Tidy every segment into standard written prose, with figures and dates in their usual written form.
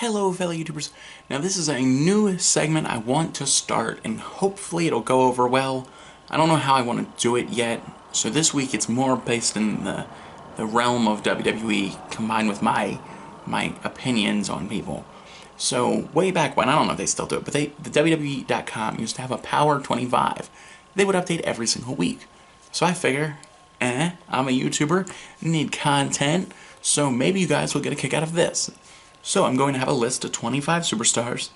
Hello fellow YouTubers. Now this is a new segment I want to start and hopefully it'll go over well. I don't know how I want to do it yet, so this week it's more based in the realm of WWE combined with my opinions on people. So way back when, I don't know if they still do it, but the WWE.com used to have a Power 25. They would update every single week. So I figure, I'm a YouTuber, need content, so maybe you guys will get a kick out of this. So I'm going to have a list of 25 superstars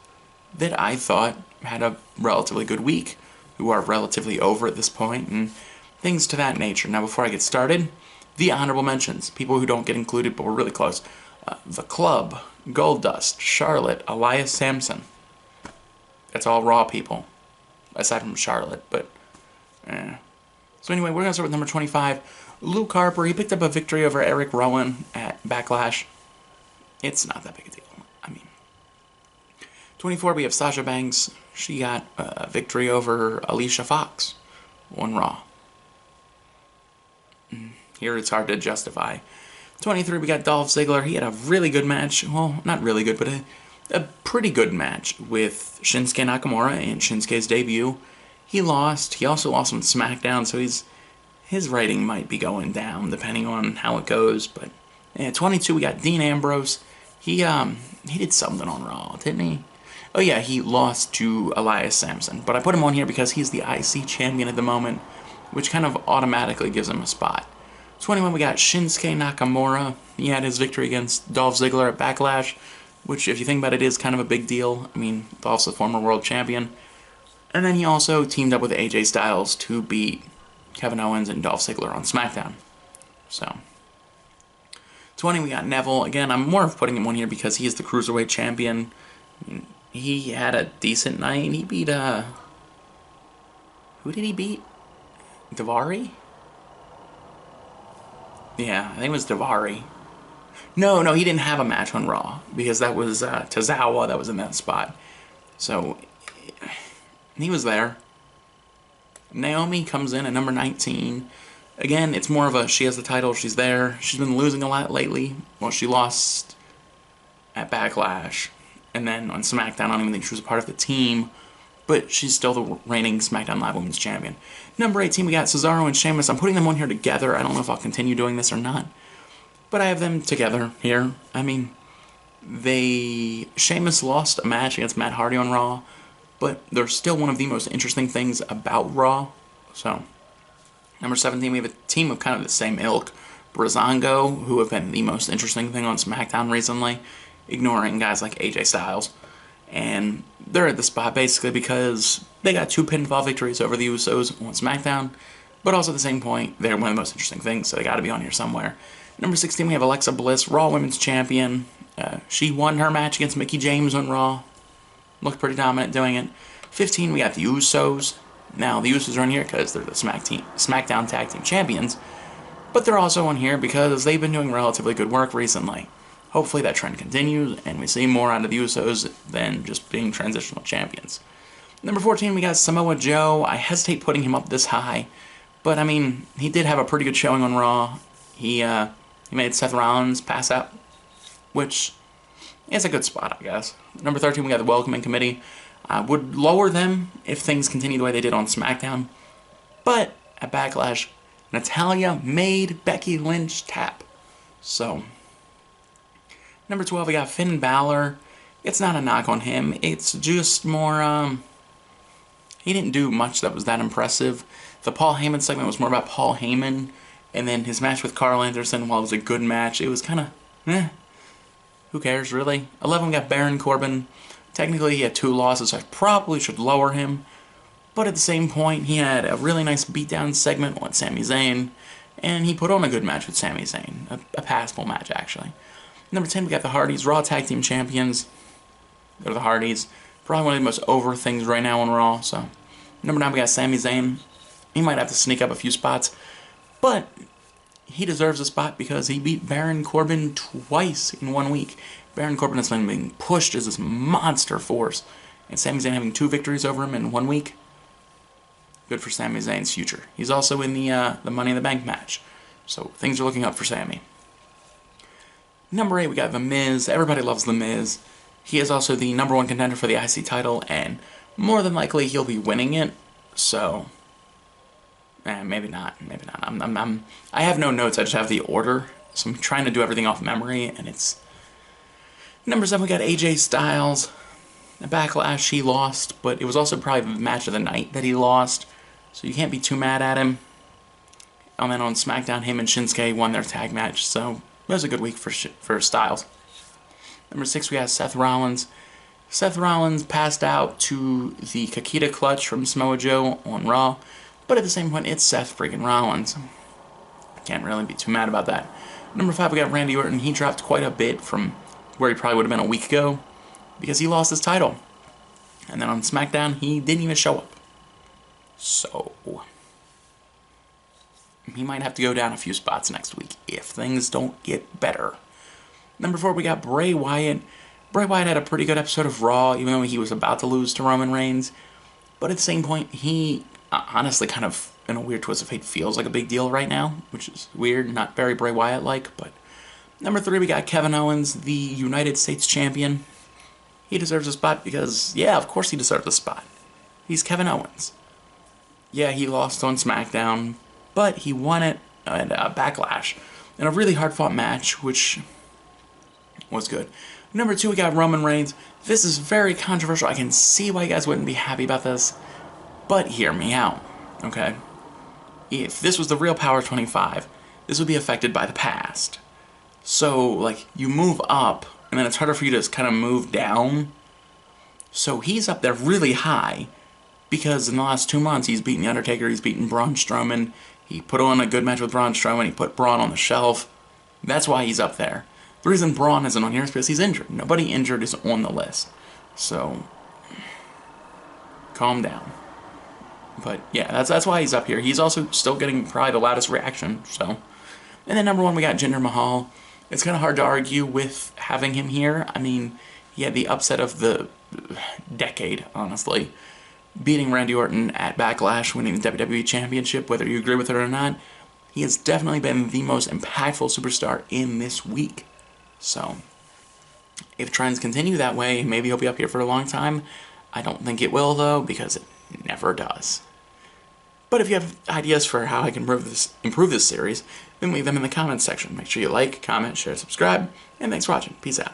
that I thought had a relatively good week, who are relatively over at this point, and things to that nature. Now before I get started, the honorable mentions, people who don't get included but were really close. The Club, Goldust, Charlotte, Elias Sampson. That's all Raw people, aside from Charlotte, but So anyway, we're going to start with number 25. Luke Harper, he picked up a victory over Eric Rowan at Backlash. It's not that big a deal. I mean, 24, we have Sasha Banks. She got a victory over Alicia Fox on Raw. Here it's hard to justify. 23, we got Dolph Ziggler. He had a really good match. Well, not really good, but a pretty good match with Shinsuke Nakamura in Shinsuke's debut. He lost. He also lost on SmackDown, so his rating might be going down depending on how it goes. But 22, we got Dean Ambrose. He did something on Raw, didn't he? Oh yeah, he lost to Elias Sampson. But I put him on here because he's the IC champion at the moment, which kind of automatically gives him a spot. 21, we got Shinsuke Nakamura. He had his victory against Dolph Ziggler at Backlash, which, if you think about it, is kind of a big deal. I mean, Dolph's a former world champion. And then he also teamed up with AJ Styles to beat Kevin Owens and Dolph Ziggler on SmackDown. So 20, we got Neville. Again, I'm more of putting him on here because he is the Cruiserweight champion. I mean, he had a decent night. He beat, who did he beat? Daivari? Yeah, I think it was Daivari. No, he didn't have a match on Raw because that was Tozawa that was in that spot. So he was there. Naomi comes in at number 19. Again, it's more of a, she has the title, she's there. She's been losing a lot lately. Well, she lost at Backlash. And then on SmackDown, I don't even think she was a part of the team. But she's still the reigning SmackDown Live Women's Champion. Number 18, we got Cesaro and Sheamus. I'm putting them on here together. I don't know if I'll continue doing this or not. But I have them together here. I mean, Sheamus lost a match against Matt Hardy on Raw. But they're still one of the most interesting things about Raw. So number 17, we have a team of kind of the same ilk. Breezango, who have been the most interesting thing on SmackDown recently, ignoring guys like AJ Styles. And they're at the spot basically because they got 2 pinfall victories over the Usos on SmackDown. But also at the same point, they're one of the most interesting things, so they got to be on here somewhere. Number 16, we have Alexa Bliss, Raw Women's Champion. She won her match against Mickie James on Raw. Looked pretty dominant doing it. 15, we got the Usos. Now, the Usos are on here because they're the SmackDown Tag Team Champions, but they're also on here because they've been doing relatively good work recently. Hopefully that trend continues, and we see more out of the Usos than just being transitional champions. Number 14, we got Samoa Joe. I hesitate putting him up this high, but I mean, he did have a pretty good showing on Raw. He made Seth Rollins pass out, which is a good spot, I guess. Number 13, we got the Welcoming Committee. I would lower them if things continue the way they did on SmackDown. But at Backlash, Natalya made Becky Lynch tap. So, number 12, we got Finn Balor. It's not a knock on him. It's just more, he didn't do much that was that impressive. The Paul Heyman segment was more about Paul Heyman. And then his match with Carl Anderson, while it was a good match, it was kind of, who cares, really? 11, we got Baron Corbin. Technically, he had 2 losses, so I probably should lower him. But at the same point, he had a really nice beatdown segment with Sami Zayn. And he put on a good match with Sami Zayn. A passable match, actually. Number 10, we got the Hardys, Raw Tag Team Champions. They're the Hardys. Probably one of the most over things right now on Raw. So, number 9, we got Sami Zayn. He might have to sneak up a few spots. But he deserves a spot because he beat Baron Corbin twice in 1 week. Baron Corbin has been being pushed as this monster force. And Sami Zayn having 2 victories over him in 1 week. Good for Sami Zayn's future. He's also in the Money in the Bank match. So things are looking up for Sami. Number 8, we got The Miz. Everybody loves The Miz. He is also the #1 contender for the IC title, and more than likely he'll be winning it. So, maybe not. Maybe not. I have no notes. I just have the order. So I'm trying to do everything off memory, and it's number 7. We got AJ Styles. A Backlash, he lost, but it was also probably the match of the night that he lost, so you can't be too mad at him. And then on SmackDown, him and Shinsuke won their tag match, so it was a good week for Styles. Number 6, we got Seth Rollins. Seth Rollins passed out to the Kakita clutch from Samoa Joe on Raw, but at the same point, it's Seth freaking Rollins. Can't really be too mad about that. Number 5, we got Randy Orton. He dropped quite a bit from where he probably would have been a week ago, because he lost his title. And then on SmackDown, he didn't even show up. So, he might have to go down a few spots next week if things don't get better. Number 4, we got Bray Wyatt. Bray Wyatt had a pretty good episode of Raw, even though he was about to lose to Roman Reigns. But at the same point, he honestly kind of, in a weird twist of fate, feels like a big deal right now, which is weird, not very Bray Wyatt-like. But number 3, we got Kevin Owens, the United States Champion. He deserves a spot because, yeah, of course he deserves a spot. He's Kevin Owens. Yeah, he lost on SmackDown, but he won it at Backlash in a really hard-fought match, which was good. Number 2, we got Roman Reigns. This is very controversial. I can see why you guys wouldn't be happy about this, but hear me out, okay? If this was the real Power 25, this would be affected by the past. So, like, you move up, and then it's harder for you to kind of move down. So he's up there really high, because in the last 2 months, he's beaten The Undertaker, he's beaten Braun Strowman, he put on a good match with Braun Strowman, he put Braun on the shelf. That's why he's up there. The reason Braun isn't on here is because he's injured. Nobody injured is on the list. So, calm down. But yeah, that's why he's up here. He's also still getting probably the loudest reaction, so. And then number 1, we got Jinder Mahal. It's kind of hard to argue with having him here. I mean, he had the upset of the decade, honestly. Beating Randy Orton at Backlash, winning the WWE Championship, whether you agree with it or not. He has definitely been the most impactful superstar in this week. So, if trends continue that way, maybe he'll be up here for a long time. I don't think it will, though, because it never does. But if you have ideas for how I can improve this series, then leave them in the comments section. Make sure you like, comment, share, subscribe, and thanks for watching. Peace out.